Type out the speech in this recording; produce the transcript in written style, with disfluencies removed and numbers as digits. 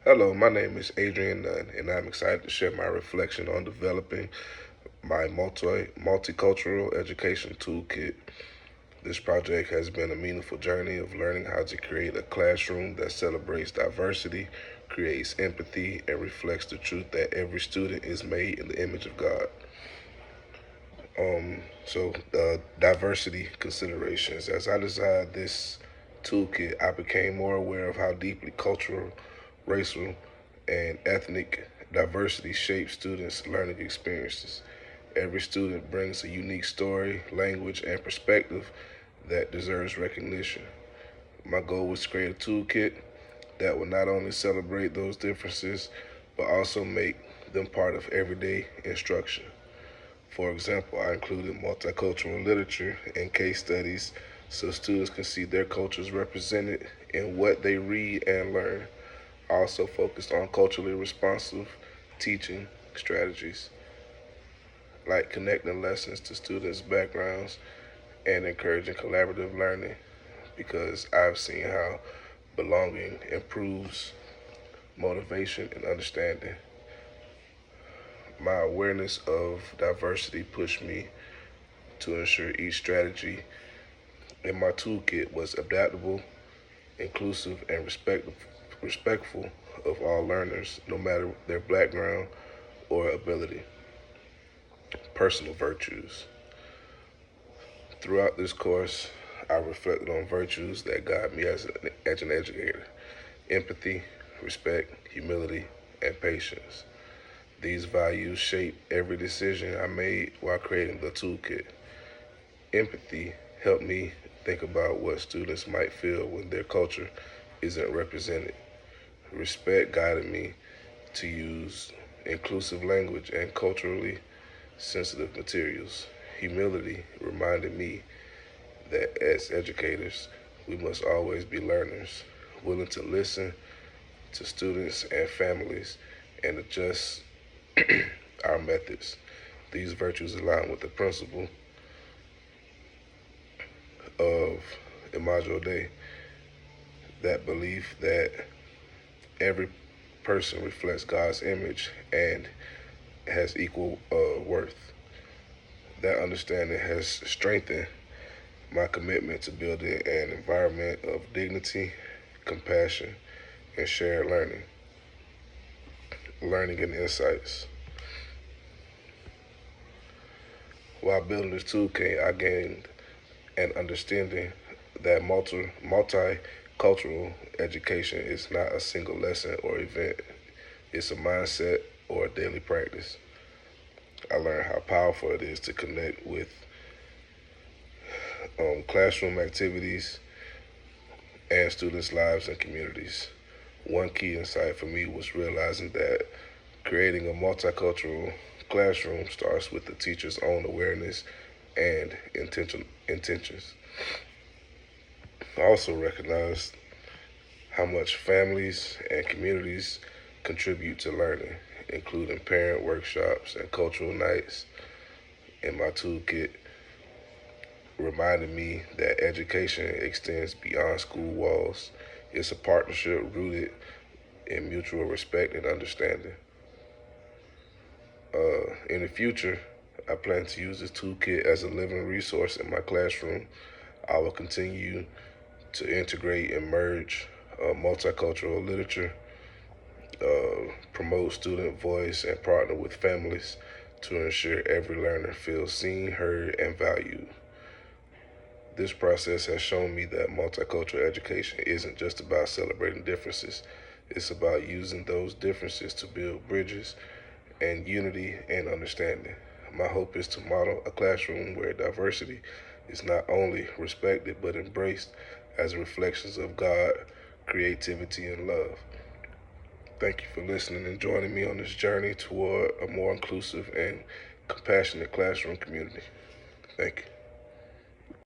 Hello, my name is Adrian Nunn, and I'm excited to share my reflection on developing my multicultural education toolkit. This project has been a meaningful journey of learning how to create a classroom that celebrates diversity, creates empathy, and reflects the truth that every student is made in the image of God. Diversity considerations. As I designed this toolkit, I became more aware of how deeply cultural, racial, and ethnic diversity shapes students' learning experiences. Every student brings a unique story, language, and perspective that deserves recognition. My goal was to create a toolkit that would not only celebrate those differences, but also make them part of everyday instruction. For example, I included multicultural literature and case studies so students can see their cultures represented in what they read and learn. I also focused on culturally responsive teaching strategies, like connecting lessons to students' backgrounds and encouraging collaborative learning, because I've seen how belonging improves motivation and understanding. My awareness of diversity pushed me to ensure each strategy in my toolkit was adaptable, inclusive, and respectful of all learners, no matter their background or ability. Personal virtues. Throughout this course, I reflected on virtues that guide me as an educator: empathy, respect, humility, and patience. These values shape every decision I made while creating the toolkit. Empathy helped me think about what students might feel when their culture isn't represented. Respect guided me to use inclusive language and culturally sensitive materials. Humility reminded me that as educators, we must always be learners, willing to listen to students and families and adjust our methods. These virtues align with the principle of Imago Dei, that belief that every person reflects God's image and has equal worth. That understanding has strengthened my commitment to building an environment of dignity, compassion, and shared learning and insights. While building this toolkit, I gained an understanding that multicultural education is not a single lesson or event. It's a mindset or a daily practice. I learned how powerful it is to connect with classroom activities and students' lives and communities. One key insight for me was realizing that creating a multicultural classroom starts with the teacher's own awareness and intentions. I also recognized how much families and communities contribute to learning, including parent workshops and cultural nights. In my toolkit, reminded me that education extends beyond school walls. It's a partnership rooted in mutual respect and understanding. In the future, I plan to use this toolkit as a living resource in my classroom. I will continue to integrate and merge multicultural literature, promote student voice, and partner with families to ensure every learner feels seen, heard, and valued. This process has shown me that multicultural education isn't just about celebrating differences, it's about using those differences to build bridges and unity and understanding. My hope is to model a classroom where diversity is not only respected but embraced as reflections of God, creativity, and love. Thank you for listening and joining me on this journey toward a more inclusive and compassionate classroom community. Thank you.